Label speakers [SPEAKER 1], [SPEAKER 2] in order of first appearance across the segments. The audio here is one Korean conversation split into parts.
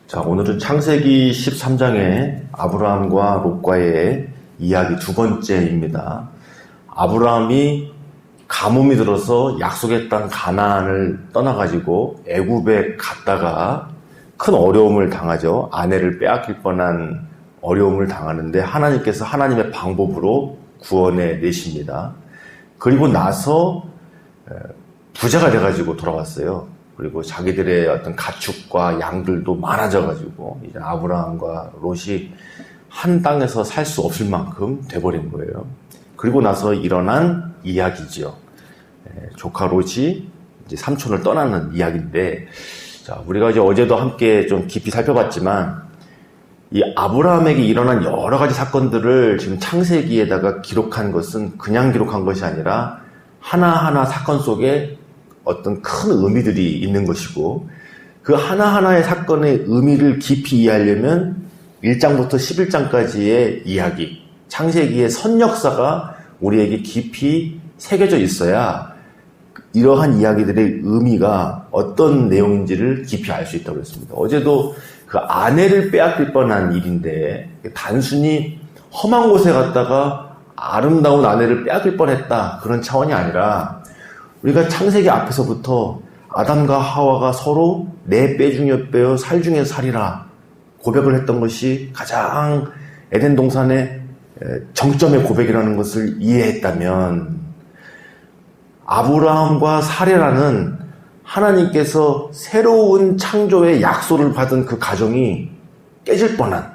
[SPEAKER 1] 자, 오늘은 창세기 13장의 아브라함과 롯과의 이야기 두 번째입니다. 아브라함이 가뭄이 들어서 약속의 땅 가나안을 떠나가지고 애굽에 갔다가 큰 어려움을 당하죠. 아내를 빼앗길 뻔한 어려움을 당하는데 하나님께서 하나님의 방법으로 구원해 내십니다. 그리고 나서 부자가 돼가지고 돌아왔어요. 그리고 자기들의 어떤 가축과 양들도 많아져가지고 이제 아브라함과 롯이 한 땅에서 살 수 없을 만큼 돼버린 거예요. 그리고 나서 일어난 이야기죠. 조카 롯이 이제 삼촌을 떠나는 이야기인데, 자, 우리가 이제 어제도 함께 좀 깊이 살펴봤지만 이 아브라함에게 일어난 여러 가지 사건들을 지금 창세기에다가 기록한 것은 그냥 기록한 것이 아니라 하나하나 사건 속에 어떤 큰 의미들이 있는 것이고, 그 하나하나의 사건의 의미를 깊이 이해하려면 1장부터 11장까지의 이야기, 창세기의 선역사가 우리에게 깊이 새겨져 있어야 이러한 이야기들의 의미가 어떤 내용인지를 깊이 알 수 있다고 했습니다. 어제도 그 아내를 빼앗길 뻔한 일인데 단순히 험한 곳에 갔다가 아름다운 아내를 빼앗길 뻔했다, 그런 차원이 아니라 우리가 창세기 앞에서부터 아담과 하와가 서로 내 뼈 중에 뼈요 살 중에 살이라 고백을 했던 것이 가장 에덴 동산의 정점의 고백이라는 것을 이해했다면, 아브라함과 사레라는 하나님께서 새로운 창조의 약속을 받은 그 가정이 깨질 뻔한,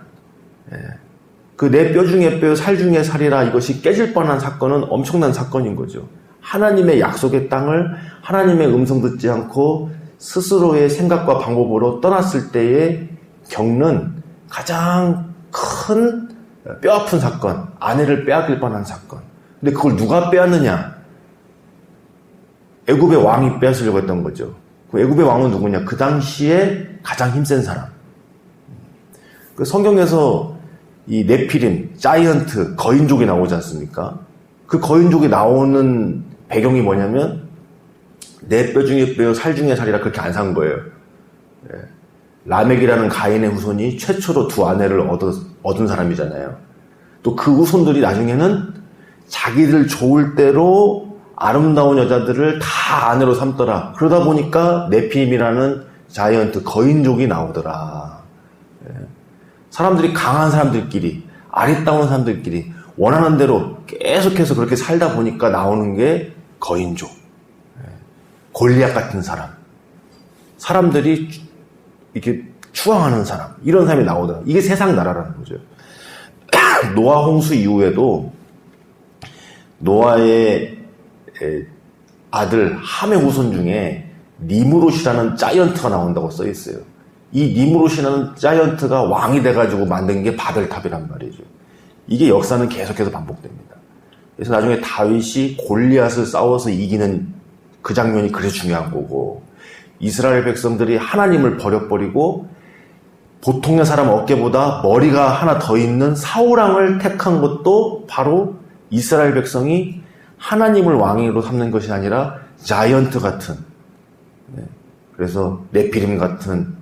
[SPEAKER 1] 그 내 뼈 중에 뼈요 살 중에 살이라, 이것이 깨질 뻔한 사건은 엄청난 사건인 거죠. 하나님의 약속의 땅을 하나님의 음성 듣지 않고 스스로의 생각과 방법으로 떠났을 때에 겪는 가장 큰 뼈아픈 사건, 아내를 빼앗길 뻔한 사건. 근데 그걸 누가 빼앗느냐? 애굽의 왕이 빼앗으려고 했던 거죠. 그 애굽의 왕은 누구냐? 그 당시에 가장 힘센 사람. 그 성경에서 이 네피림, 자이언트, 거인족이 나오지 않습니까? 그 거인족이 나오는 배경이 뭐냐면 내 뼈 중에 뼈요 살 중에 살이라, 그렇게 안 산 거예요. 라멕이라는 가인의 후손이 최초로 두 아내를 얻은 사람이잖아요. 또 그 후손들이 나중에는 자기들 좋을 대로 아름다운 여자들을 다 아내로 삼더라. 그러다 보니까 네피림이라는 자이언트, 거인족이 나오더라. 사람들이, 강한 사람들끼리, 아리따운 사람들끼리 원하는 대로 계속해서 그렇게 살다 보니까 나오는 게 거인족, 골리앗 같은 사람, 사람들이 이렇게 추앙하는 사람, 이런 사람이 나오더라. 이게 세상 나라라는 거죠. 노아 홍수 이후에도 노아의 아들 함의 후손 중에 니무롯이라는 자이언트가 나온다고 써 있어요. 이 니무롯이라는 자이언트가 왕이 돼가지고 만든 게 바벨탑이란 말이죠. 이게 역사는 계속해서 반복됩니다. 그래서 나중에 다윗이 골리앗을 싸워서 이기는 그 장면이 그래서 중요한 거고, 이스라엘 백성들이 하나님을 버려버리고 보통의 사람 어깨보다 머리가 하나 더 있는 사울왕을 택한 것도 바로 이스라엘 백성이 하나님을 왕으로 삼는 것이 아니라 자이언트 같은, 그래서 네피림 같은,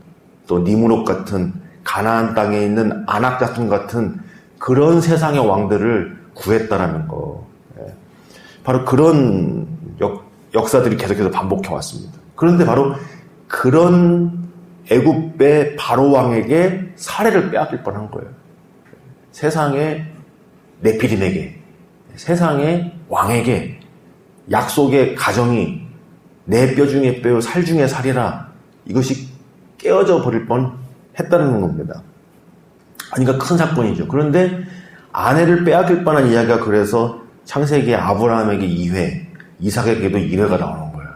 [SPEAKER 1] 또 니무롯 같은, 가나안 땅에 있는 아낙자툰 같은 그런 세상의 왕들을 구했다라는 거. 바로 그런 역사들이 계속해서 반복해 왔습니다. 그런데 바로 그런 애굽의 바로 왕에게 사례를 빼앗길 뻔한 거예요. 세상의 네피림에게, 세상의 왕에게 약속의 가정이 내 뼈 중에 뼈요 살 중에 살이라, 이것이 깨어져 버릴 뻔 했다는 겁니다. 그러니까 큰 사건이죠. 그런데 아내를 빼앗길 뻔한 이야기가, 그래서 창세기에 아브라함에게 2회, 이삭에게도 1회가 나오는 거예요.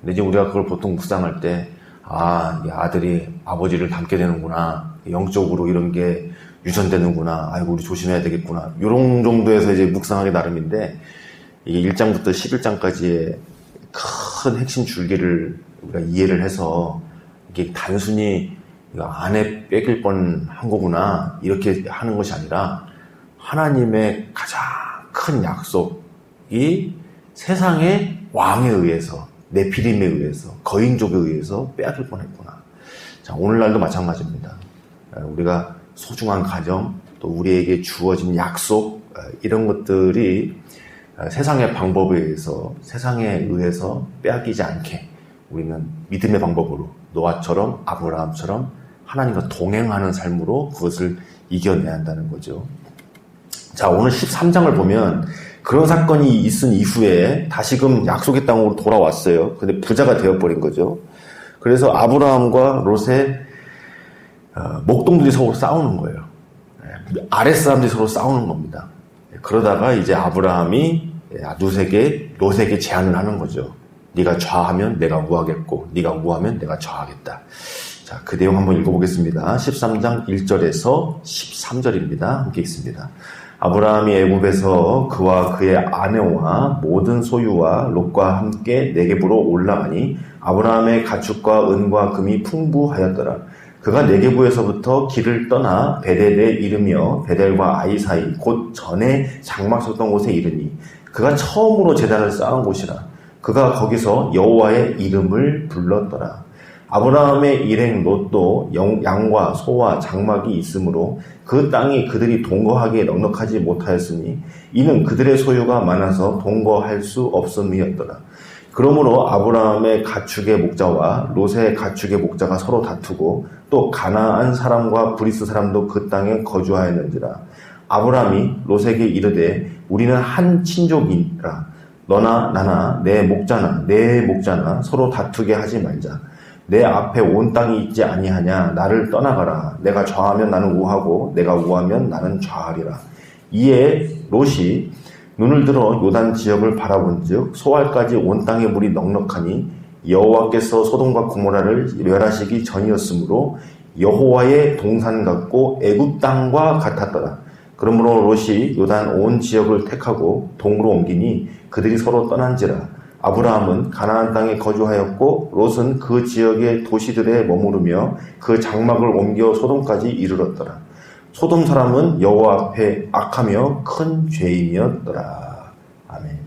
[SPEAKER 1] 근데 이제 우리가 그걸 보통 묵상할 때, 이 아들이 아버지를 닮게 되는구나, 영적으로 이런 게 유전되는구나, 아이고 우리 조심해야 되겠구나, 이런 정도에서 이제 묵상하기 나름인데, 이게 1장부터 11장까지의 큰 핵심 줄기를 우리가 이해를 해서 이게 단순히 아내 뺏길 뻔한 거구나, 이렇게 하는 것이 아니라 하나님의 가장 큰 약속이 세상의 왕에 의해서, 네피림에 의해서, 거인족에 의해서 빼앗길 뻔했구나. 자, 오늘날도 마찬가지입니다. 우리가 소중한 가정, 또 우리에게 주어진 약속, 이런 것들이 세상의 방법에 의해서, 세상에 의해서 빼앗기지 않게 우리는 믿음의 방법으로 노아처럼, 아브라함처럼 하나님과 동행하는 삶으로 그것을 이겨내야 한다는 거죠. 자, 오늘 13장을 보면 그런 사건이 있은 이후에 다시금 약속의 땅으로 돌아왔어요. 근데 부자가 되어버린 거죠. 그래서 아브라함과 롯의 목동들이 서로 싸우는 거예요. 아랫사람들이 서로 싸우는 겁니다. 그러다가 이제 아브라함이 롯에게 제안을 하는 거죠. 네가 좌하면 내가 우하겠고 네가 우하면 내가 좌하겠다. 자, 그 내용 한번 읽어보겠습니다. 13장 1절에서 13절입니다. 함께 읽습니다. 아브라함이 애굽에서 그와 그의 아내와 모든 소유와 롯과 함께 네겝으로 올라가니 아브라함의 가축과 은과 금이 풍부하였더라. 그가 네겝에서부터 길을 떠나 베델에 이르며 베델과 아이 사이 곧 전에 장막 섰던 곳에 이르니 그가 처음으로 제단을 쌓은 곳이라. 그가 거기서 여호와의 이름을 불렀더라. 아브라함의 일행 롯도 양과 소와 장막이 있으므로 그 땅이 그들이 동거하기에 넉넉하지 못하였으니 이는 그들의 소유가 많아서 동거할 수 없음이었더라. 그러므로 아브라함의 가축의 목자와 롯의 가축의 목자가 서로 다투고 또 가나안 사람과 브리스 사람도 그 땅에 거주하였는지라. 아브라함이 롯에게 이르되 우리는 한 친족이라. 너나 나나 내 목자나 서로 다투게 하지 말자. 내 앞에 온 땅이 있지 아니하냐. 나를 떠나가라. 내가 좌하면 나는 우하고 내가 우하면 나는 좌하리라. 이에 롯이 눈을 들어 요단 지역을 바라본즉 소알까지 온 땅의 물이 넉넉하니 여호와께서 소돔과 고모라를 멸하시기 전이었으므로 여호와의 동산 같고 애굽 땅과 같았더라. 그러므로 롯이 요단 온 지역을 택하고 동으로 옮기니 그들이 서로 떠난지라. 아브라함은 가나안 땅에 거주하였고 롯은 그 지역의 도시들에 머무르며 그 장막을 옮겨 소돔까지 이르렀더라. 소돔 사람은 여호와 앞에 악하며 큰 죄인이었더라. 아멘.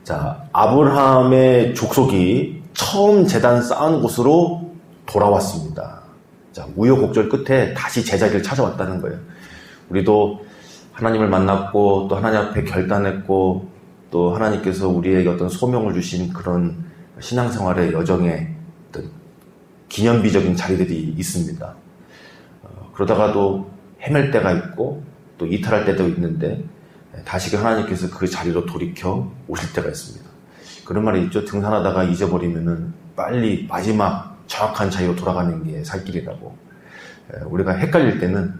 [SPEAKER 1] 자, 아브라함의 족속이 처음 제단 쌓은 곳으로 돌아왔습니다. 자, 우여곡절 끝에 다시 제자리를 찾아왔다는 거예요. 우리도 하나님을 만났고 또 하나님 앞에 결단했고 또 하나님께서 우리에게 어떤 소명을 주신 그런 신앙생활의 여정에 어떤 기념비적인 자리들이 있습니다. 그러다가도 헤맬 때가 있고 또 이탈할 때도 있는데 다시금 하나님께서 그 자리로 돌이켜 오실 때가 있습니다. 그런 말이 있죠. 등산하다가 잊어버리면은 빨리 마지막 정확한 자리로 돌아가는 게 살 길이라고. 우리가 헷갈릴 때는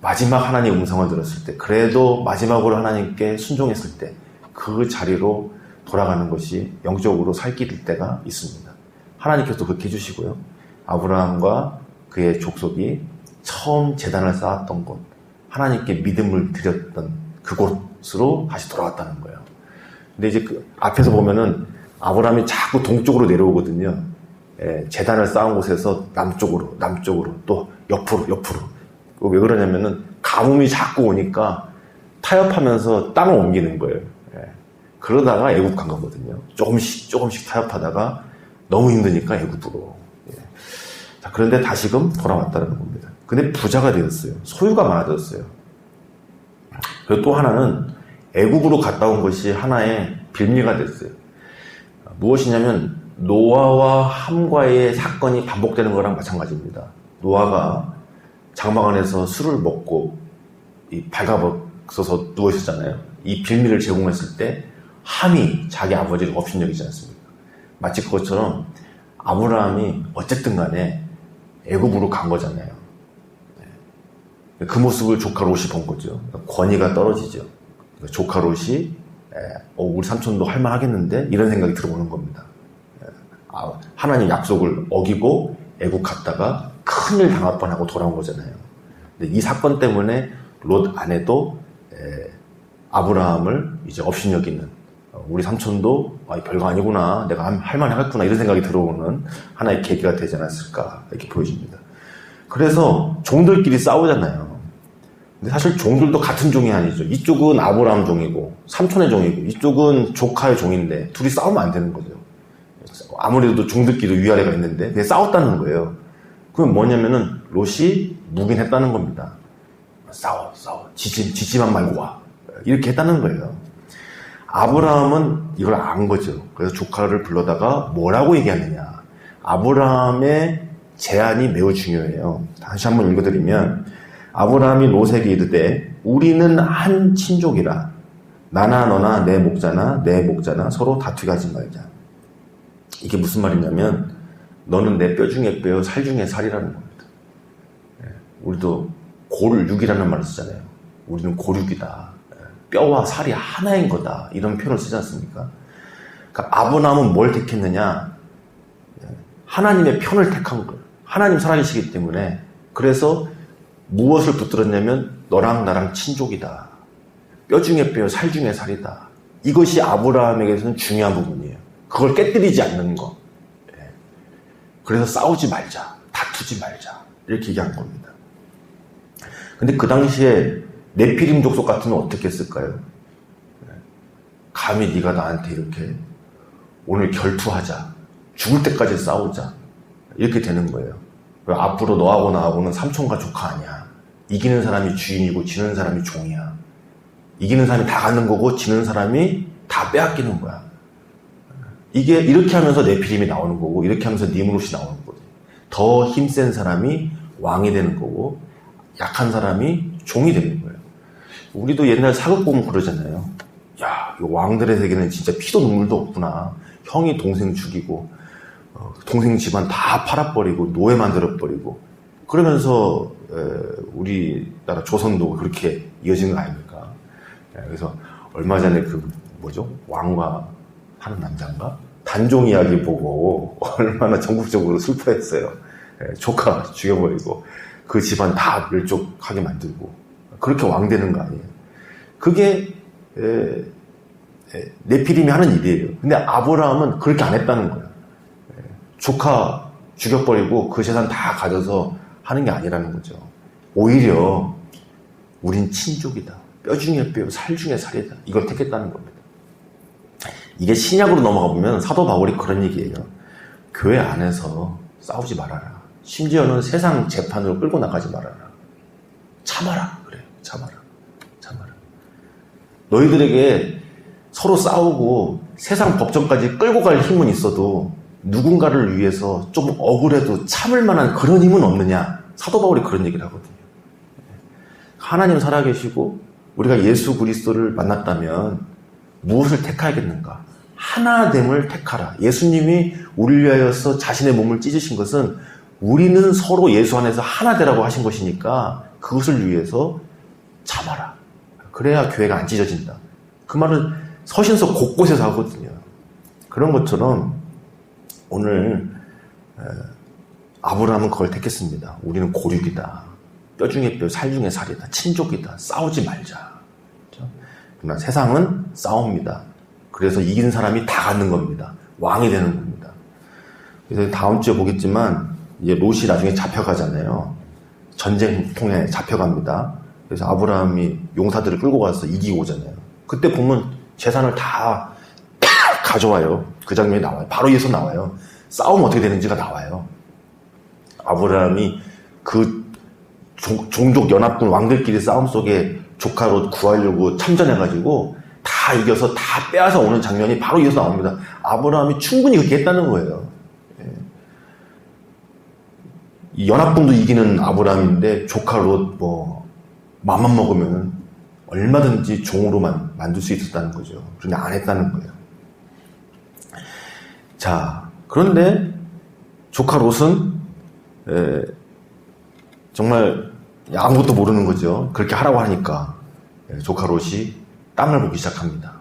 [SPEAKER 1] 마지막 하나님의 음성을 들었을 때, 그래도 마지막으로 하나님께 순종했을 때 그 자리로 돌아가는 것이 영적으로 살 길일 때가 있습니다. 하나님께서도 그렇게 해주시고요. 아브라함과 그의 족속이 처음 제단을 쌓았던 곳, 하나님께 믿음을 드렸던 그곳으로 다시 돌아왔다는 거예요. 근데 이제 그 앞에서 보면은 아브라함이 자꾸 동쪽으로 내려오거든요. 제단을 쌓은 곳에서 남쪽으로 또 옆으로. 왜 그러냐면은 가뭄이 자꾸 오니까 타협하면서 땅을 옮기는 거예요. 그러다가 애굽 간 거거든요. 조금씩 타협하다가 너무 힘드니까 애굽으로. 자, 그런데 다시금 돌아왔다는 겁니다. 근데 부자가 되었어요. 소유가 많아졌어요. 그리고 또 하나는 애굽으로 갔다 온 것이 하나의 빌미가 됐어요. 무엇이냐면 노아와 함과의 사건이 반복되는 거랑 마찬가지입니다. 노아가 장막 안에서 술을 먹고 발가벗어서 누워 있었잖아요. 이 빌미를 제공했을 때 함이 자기 아버지를 업신여기지 않습니까? 마치 그것처럼 아브라함이 어쨌든 간에 애굽으로 간 거잖아요. 그 모습을 조카 롯이 본 거죠. 권위가 떨어지죠. 조카 롯이 우리 삼촌도 할만하겠는데 이런 생각이 들어오는 겁니다. 하나님 약속을 어기고 애국 갔다가 큰일 당할 뻔하고 돌아온 거잖아요. 근데 이 사건 때문에 롯 아내도 아브라함을 이제 업신여기는, 우리 삼촌도 별거 아니구나, 내가 할만하겠구나 이런 생각이 들어오는 하나의 계기가 되지 않았을까 이렇게 보여집니다. 그래서 종들끼리 싸우잖아요. 근데 사실 종들도 같은 종이 아니죠. 이쪽은 아브라함 종이고 삼촌의 종이고 이쪽은 조카의 종인데 둘이 싸우면 안 되는 거죠. 아무래도 종들끼리 위아래가 있는데 그게 싸웠다는 거예요. 그건 뭐냐면은 롯이 묵인했다는 겁니다. 싸워 지지만 말고 와, 이렇게 했다는 거예요. 아브라함은 이걸 안 거죠. 그래서 조카를 불러다가 뭐라고 얘기하느냐. 아브라함의 제안이 매우 중요해요. 다시 한번 읽어드리면, 아브라함이 롯에게 이르되 우리는 한 친족이라 나나 너나 내 목자나 서로 다투게 하지 말자. 이게 무슨 말이냐면, 너는 내 뼈 중에 뼈, 살 중에 살이라는 겁니다. 우리도 고육이라는 말을 쓰잖아요. 우리는 고육이다. 뼈와 살이 하나인 거다. 이런 표현을 쓰지 않습니까? 그러니까 아브라함은 뭘 택했느냐? 하나님의 편을 택한 거예요. 하나님 살아계시기 때문에. 그래서 무엇을 붙들었냐면 너랑 나랑 친족이다. 뼈 중에 뼈, 살 중에 살이다. 이것이 아브라함에게서는 중요한 부분이에요. 그걸 깨뜨리지 않는 거. 그래서 싸우지 말자. 다투지 말자. 이렇게 얘기한 겁니다. 근데 그 당시에 네피림 족속 같으면 어떻게 했을까요? 감히 네가 나한테 이렇게 오늘 결투하자. 죽을 때까지 싸우자. 이렇게 되는 거예요. 앞으로 너하고 나하고는 삼촌과 조카 아니야. 이기는 사람이 주인이고 지는 사람이 종이야. 이기는 사람이 다 갖는 거고 지는 사람이 다 빼앗기는 거야. 이게 이렇게 하면서 네피림이 나오는 거고 이렇게 하면서 니므롯이 나오는 거죠. 더 힘센 사람이 왕이 되는 거고 약한 사람이 종이 되는 거예요. 우리도 옛날 사극 보면 그러잖아요. 야, 이 왕들의 세계는 진짜 피도 눈물도 없구나. 형이 동생 죽이고 동생 집안 다 팔아버리고 노예 만들어버리고 그러면서 우리나라 조선도 그렇게 이어진 거 아닙니까? 그래서 얼마 전에 왕과 하는 남자인가? 단종 이야기 보고 얼마나 전국적으로 슬퍼했어요. 조카 죽여버리고 그 집안 다 멸족하게 만들고 그렇게 왕 되는 거 아니에요. 그게 네피림이 하는 일이에요. 근데 아브라함은 그렇게 안 했다는 거예요. 조카 죽여버리고 그 재산 다 가져서 하는 게 아니라는 거죠. 오히려 우린 친족이다. 뼈 중에 뼈, 살 중에 살이다. 이걸 택했다는 겁니다. 이게 신약으로 넘어가 보면 사도 바울이 그런 얘기예요. 교회 안에서 싸우지 말아라. 심지어는 세상 재판으로 끌고 나가지 말아라. 참아라. 그래, 참아라. 너희들에게 서로 싸우고 세상 법정까지 끌고 갈 힘은 있어도 누군가를 위해서 좀 억울해도 참을 만한 그런 힘은 없느냐. 사도 바울이 그런 얘기를 하거든요. 하나님 살아계시고 우리가 예수 그리스도를 만났다면 무엇을 택하겠는가? 하나됨을 택하라. 예수님이 우리를 위하여서 자신의 몸을 찢으신 것은 우리는 서로 예수 안에서 하나 되라고 하신 것이니까 그것을 위해서 참아라. 그래야 교회가 안 찢어진다. 그 말은 서신서 곳곳에서 하거든요. 그런 것처럼 오늘 아브라함은 그걸 택했습니다. 우리는 고륙이다. 뼈 중에 뼈, 살 중에 살이다. 친족이다. 싸우지 말자. 그렇죠? 그러나 세상은 싸웁니다. 그래서 이긴 사람이 다 갖는 겁니다. 왕이 되는 겁니다. 그래서 다음 주에 보겠지만 이제 롯이 나중에 잡혀가잖아요. 전쟁통에 잡혀갑니다. 그래서 아브라함이 용사들을 끌고 가서 이기고 오잖아요. 그때 보면 재산을 다 가져와요. 그 장면이 나와요. 바로 이어서 나와요. 싸우면 어떻게 되는지가 나와요. 아브라함이 그 종족 연합군 왕들끼리 싸움 속에 조카로 구하려고 참전해가지고 다 이겨서 다 빼앗아 오는 장면이 바로 이어서 나옵니다. 아브라함이 충분히 그렇게 했다는 거예요. 이 연합군도 이기는 아브라함인데 조카로 맘만 먹으면 얼마든지 종으로만 만들 수 있었다는 거죠. 그런데 안 했다는 거예요. 자, 그런데 조카 롯은 정말 아무것도 모르는 거죠. 그렇게 하라고 하니까 조카 롯이 땅을 보기 시작합니다.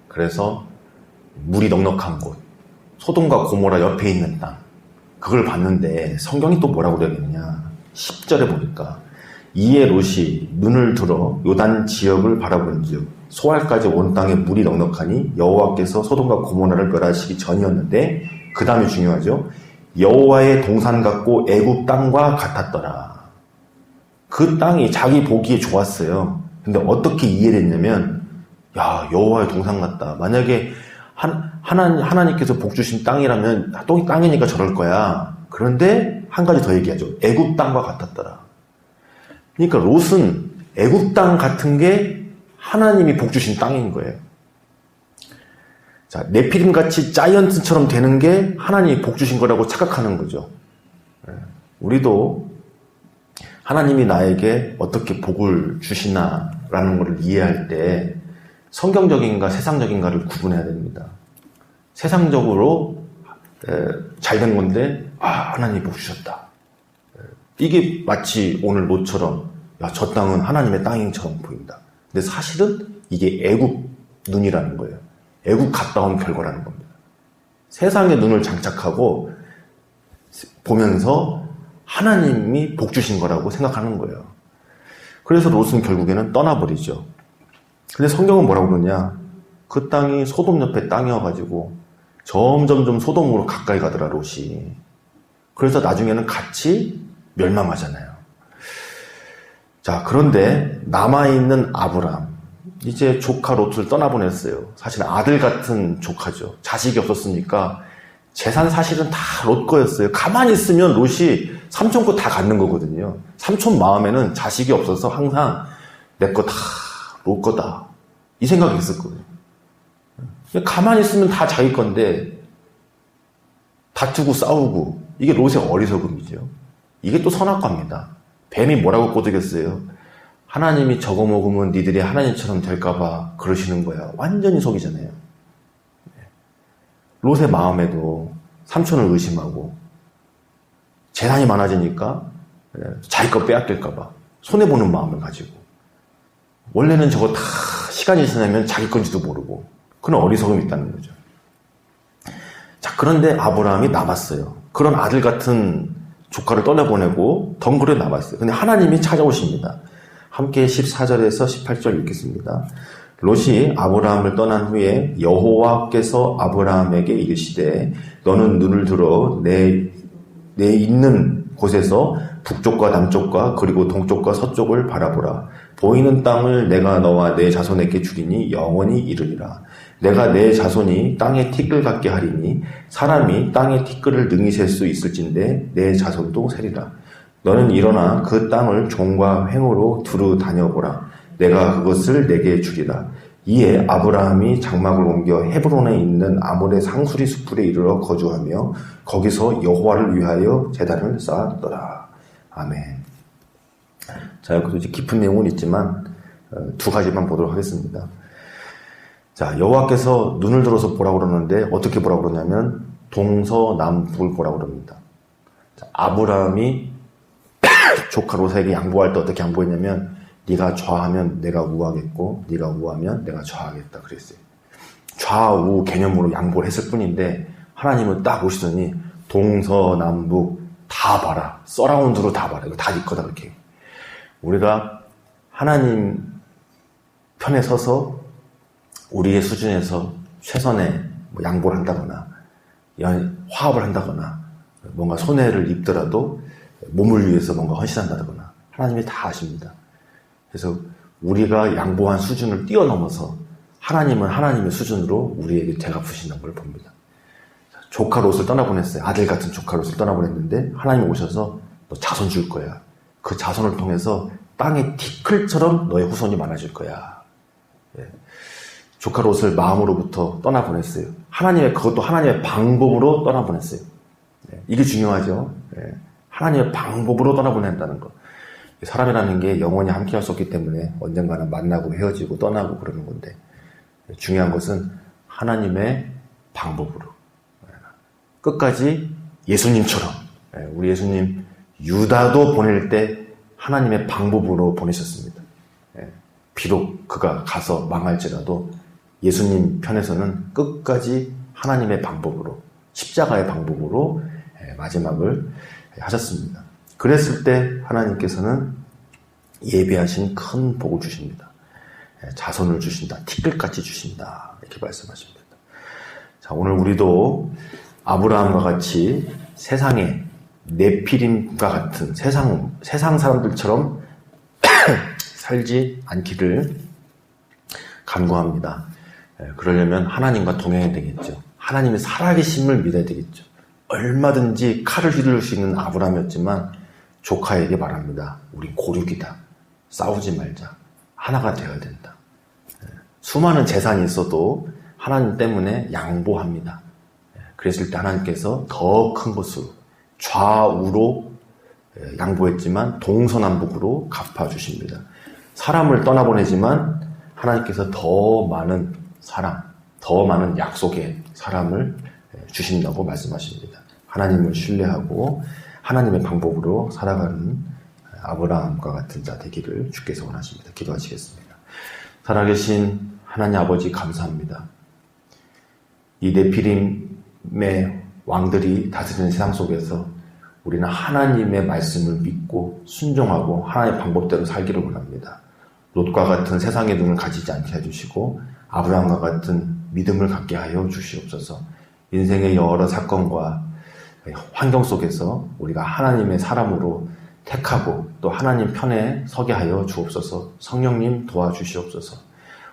[SPEAKER 1] 그래서 물이 넉넉한 곳, 소돔과 고모라 옆에 있는 땅, 그걸 봤는데 성경이 또 뭐라고 그러겠느냐. 10절에 보니까 이에 롯이 눈을 들어 요단 지역을 바라본즉 소알까지 온 땅에 물이 넉넉하니 여호와께서 소돔과 고모라를 멸하시기 전이었는데 그 다음이 중요하죠. 여호와의 동산 같고 애굽 땅과 같았더라. 그 땅이 자기 보기에 좋았어요. 근데 어떻게 이해됐냐면 야, 여호와의 동산 같다. 만약에 하나님께서 복 주신 땅이라면 땅이니까 저럴 거야. 그런데 한 가지 더 얘기하죠. 애굽 땅과 같았더라. 그러니까 롯은 애굽 땅 같은 게 하나님이 복 주신 땅인 거예요. 자, 네피림 같이 자이언트처럼 되는 게 하나님이 복 주신 거라고 착각하는 거죠. 우리도 하나님이 나에게 어떻게 복을 주시나라는 것을 이해할 때 성경적인가 세상적인가를 구분해야 됩니다. 세상적으로 잘된 건데 하나님이 복 주셨다. 이게 마치 오늘 롯처럼 저 땅은 하나님의 땅인처럼 보인다. 근데 사실은 이게 애굽 눈이라는 거예요. 애굽 갔다 온 결과라는 겁니다. 세상에 눈을 장착하고 보면서 하나님이 복 주신 거라고 생각하는 거예요. 그래서 롯은 결국에는 떠나버리죠. 근데 성경은 뭐라고 그러냐? 그 땅이 소돔 옆에 땅이어가지고 점점점 소돔으로 가까이 가더라, 롯이. 그래서 나중에는 같이 멸망하잖아요. 자, 그런데 남아있는 아브람, 이제 조카 롯을 떠나보냈어요. 사실 아들 같은 조카죠. 자식이 없었으니까 재산 사실은 다 롯 거였어요. 가만히 있으면 롯이 삼촌 거 다 갖는 거거든요. 삼촌 마음에는 자식이 없어서 항상 내 거 다 롯 거다. 이 생각이 있었거든요. 가만히 있으면 다 자기 건데 다투고 싸우고 이게 롯의 어리석음이죠. 이게 또 선악과입니다. 뱀이 뭐라고 꼬드겼어요? 하나님이 저거 먹으면 니들이 하나님처럼 될까봐 그러시는 거야. 완전히 속이잖아요. 롯의 마음에도 삼촌을 의심하고 재산이 많아지니까 자기 거 빼앗길까봐 손해보는 마음을 가지고 원래는 저거 다 시간이 지나면 자기 건지도 모르고 그런 어리석음이 있다는 거죠. 자, 그런데 아브라함이 남았어요. 그런 아들 같은 조카를 떠나보내고 덩그러니 남았어요. 근데 하나님이 찾아오십니다. 함께 14절에서 18절 읽겠습니다. 롯이 아브라함을 떠난 후에 여호와께서 아브라함에게 이르시되 너는 눈을 들어 내 있는 곳에서 북쪽과 남쪽과 그리고 동쪽과 서쪽을 바라보라. 보이는 땅을 내가 너와 내 자손에게 주리니 영원히 이르리라. 내가 내 자손이 땅의 티끌 같게 하리니 사람이 땅의 티끌을 능히 셀 수 있을진데 내 자손도 세리라. 너는 일어나 그 땅을 종과 횡으로 두루 다녀보라. 내가 그것을 내게 주리라. 이에 아브라함이 장막을 옮겨 헤브론에 있는 아몰의 상수리 숲풀에 이르러 거주하며 거기서 여호와를 위하여 제단을 쌓았더라. 아멘. 자, 여기서 이제 깊은 내용은 있지만 두 가지만 보도록 하겠습니다. 자, 여호와께서 눈을 들어서 보라고 그러는데 어떻게 보라고 그러냐면 동서남북을 보라고 그럽니다. 자, 아브라함이 조카 롯에게 양보할 때 어떻게 양보했냐면 네가 좌하면 내가 우하겠고 네가 우하면 내가 좌하겠다 그랬어요. 좌우 개념으로 양보를 했을 뿐인데 하나님은 딱 보시더니 동서남북 다 봐라. 서라운드로 다 봐라. 이거 다 네 거다 그렇게. 우리가 하나님 편에 서서 우리의 수준에서 최선의 양보를 한다거나 화합을 한다거나 뭔가 손해를 입더라도 몸을 위해서 뭔가 헌신한다거나 하나님이 다 아십니다. 그래서 우리가 양보한 수준을 뛰어넘어서 하나님은 하나님의 수준으로 우리에게 되갚으시는 걸 봅니다. 조카 롯을 떠나보냈어요. 아들 같은 조카 롯을 떠나보냈는데 하나님이 오셔서 너 자손 줄 거야. 그 자손을 통해서 땅의 티끌처럼 너의 후손이 많아질 거야. 예. 조카 롯을 마음으로부터 떠나보냈어요. 그것도 하나님의 방법으로 떠나보냈어요. 예. 이게 중요하죠. 예. 하나님의 방법으로 떠나보낸다는 것. 사람이라는 게 영원히 함께할 수 없기 때문에 언젠가는 만나고 헤어지고 떠나고 그러는 건데 중요한 것은 하나님의 방법으로 끝까지 예수님처럼 우리 예수님 유다도 보낼 때 하나님의 방법으로 보내셨습니다. 비록 그가 가서 망할지라도 예수님 편에서는 끝까지 하나님의 방법으로 십자가의 방법으로 마지막을 하셨습니다. 그랬을 때 하나님께서는 예비하신 큰 복을 주십니다. 자손을 주신다. 티끌같이 주신다. 이렇게 말씀하십니다. 자, 오늘 우리도 아브라함과 같이 세상에 네피림과 같은 세상 사람들처럼 살지 않기를 간구합니다. 그러려면 하나님과 동행해야 되겠죠. 하나님의 살아계심을 믿어야 되겠죠. 얼마든지 칼을 휘두를 수 있는 아브라함이었지만 조카에게 말합니다. 우린 고륙이다. 싸우지 말자. 하나가 되어야 된다. 수많은 재산이 있어도 하나님 때문에 양보합니다. 그랬을 때 하나님께서 더 큰 것으로 좌우로 양보했지만 동서남북으로 갚아주십니다. 사람을 떠나보내지만 하나님께서 더 많은 사랑, 더 많은 약속의 사람을 주신다고 말씀하십니다. 하나님을 신뢰하고 하나님의 방법으로 살아가는 아브라함과 같은 자 되기를 주께서 원하십니다. 기도하시겠습니다. 살아계신 하나님 아버지 감사합니다. 이 네피림의 왕들이 다스리는 세상 속에서 우리는 하나님의 말씀을 믿고 순종하고 하나님의 방법대로 살기를 원합니다. 롯과 같은 세상의 눈을 가지지 않게 해주시고 아브라함과 같은 믿음을 갖게 하여 주시옵소서. 인생의 여러 사건과 환경 속에서 우리가 하나님의 사람으로 택하고 또 하나님 편에 서게 하여 주옵소서. 성령님 도와주시옵소서.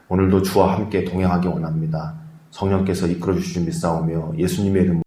[SPEAKER 1] 오늘도 주와 함께 동행하기 원합니다. 성령께서 이끌어 주시길 믿사오며 예수님의 이름으로